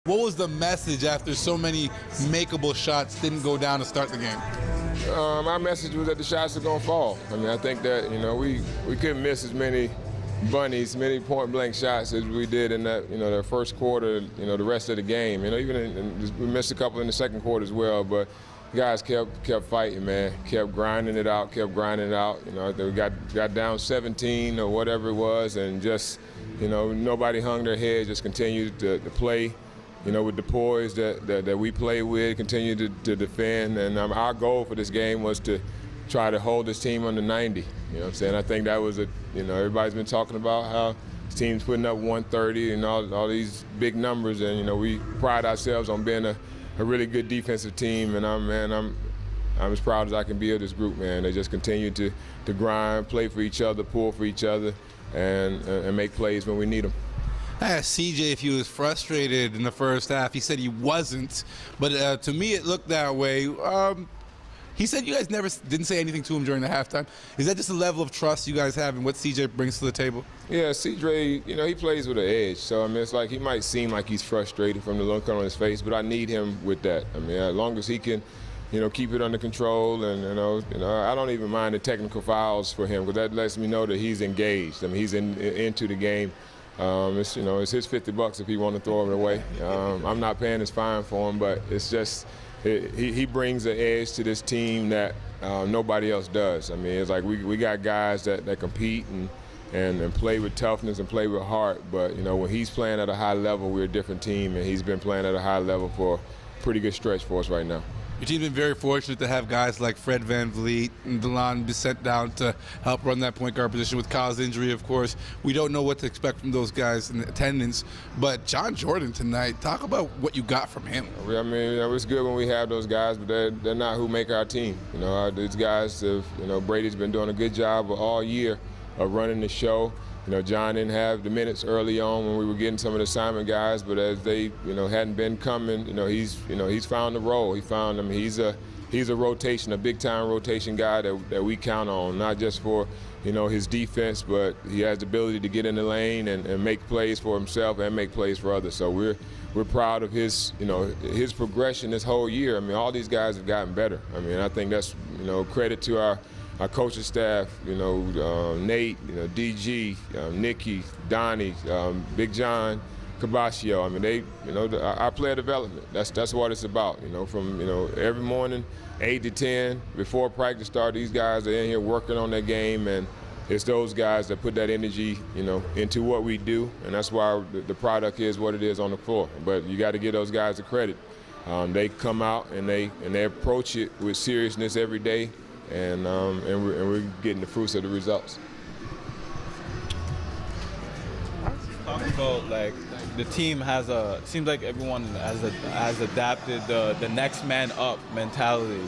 What was the message after so many makeable shots didn't go down to start the game? Our message was that the shots are going to fall. I mean, I think that, we couldn't miss as many bunnies, many point-blank shots as we did in that, the first quarter, the rest of the game. We missed a couple in the second quarter as well, but guys kept fighting, man, kept grinding it out. I think we got down 17 or whatever it was, and just, nobody hung their head, just continued to play. With the poise that we play with, continue to defend. And our goal for this game was to try to hold this team under 90. You know what I'm saying? I think that was everybody's been talking about how this team's putting up 130 and all these big numbers. And, we pride ourselves on being a really good defensive team. And I'm as proud as I can be of this group, man. They just continue to grind, play for each other, pull for each other, and make plays when we need them. I asked CJ if he was frustrated in the first half. He said he wasn't, but to me it looked that way. He said you guys didn't say anything to him during the halftime. Is that just a level of trust you guys have in what CJ brings to the table? Yeah, CJ, he plays with an edge. So, it's like he might seem like he's frustrated from the look on his face, but I need him with that. As long as he can, keep it under control, and I don't even mind the technical fouls for him, because that lets me know that he's engaged. He's into the game. It's his $50 if he want to throw it away. I'm not paying his fine for him, but it's just he brings an edge to this team that nobody else does. It's like we got guys that compete and play with toughness and play with heart, but when he's playing at a high level, we're a different team, and he's been playing at a high level for a pretty good stretch for us right now. Your team's been very fortunate to have guys like Fred VanVleet and DeLon be sent down to help run that point guard position with Kyle's injury, of course. We don't know what to expect from those guys in attendance, but John Jordan tonight, talk about what you got from him. It's good when we have those guys, but they're not who make our team. These guys, Brady's been doing a good job all year of running the show. John didn't have the minutes early on when we were getting some of the assignment guys, but as they, hadn't been coming, he's found the role. He's a rotation, a big-time rotation guy that we count on, not just for, his defense, but he has the ability to get in the lane and make plays for himself and make plays for others. So we're proud of his, his progression this whole year. All these guys have gotten better. I think that's, credit to our coaching staff, Nate, DG, Nikki, Donnie, Big John, Cabasio. Our player development. That's what it's about. From every morning, 8 to 10 before practice start, these guys are in here working on their game, and it's those guys that put that energy, into what we do, and that's why the product is what it is on the floor. But you got to give those guys the credit. They come out and they approach it with seriousness every day. And we're getting the fruits of the results. Talking about the team seems like everyone has adapted the next man up mentality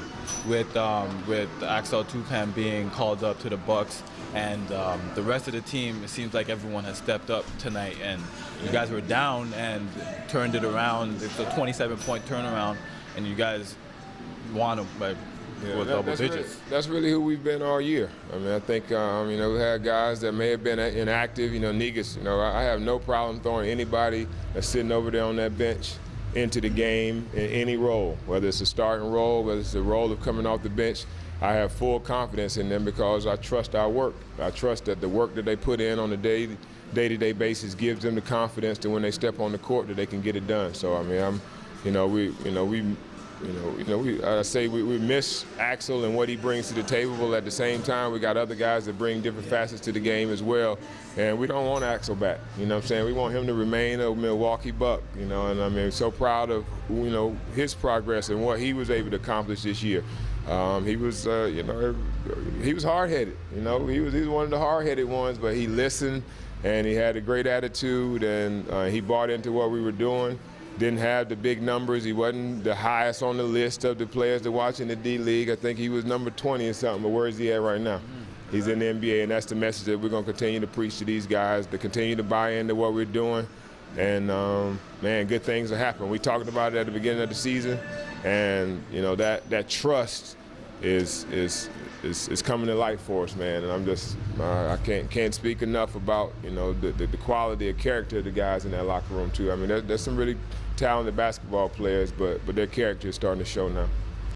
with Axel Tupan being called up to the Bucks, and the rest of the team, it seems like everyone has stepped up tonight, and you guys were down and turned it around. It's a 27-point turnaround, and you guys won them with double digits. That's really who we've been all year. I think we had guys that may have been inactive. Negus. I have no problem throwing anybody that's sitting over there on that bench into the game in any role, whether it's a starting role, whether it's the role of coming off the bench. I have full confidence in them because I trust our work. I trust that the work that they put in on a day-to-day basis gives them the confidence that when they step on the court that they can get it done. So we miss Axel and what he brings to the table, but at the same time, we got other guys that bring different facets to the game as well. And we don't want Axel back. We want him to remain a Milwaukee Buck. And so proud of his progress and what he was able to accomplish this year. He was hard-headed. He was one of the hard-headed ones, but he listened and he had a great attitude, and he bought into what we were doing. Didn't have the big numbers. He wasn't the highest on the list of the players to watch in the D-League. I think he was number 20 or something, but where is he at right now? He's in the NBA, and that's the message that we're going to continue to preach to these guys, to continue to buy into what we're doing. And, good things will happen. We talked about it at the beginning of the season, and, that trust is coming to light for us, man. And I'm just I can't speak enough about the quality of character of the guys in that locker room too. I mean, there's some really talented basketball players, but their character is starting to show now.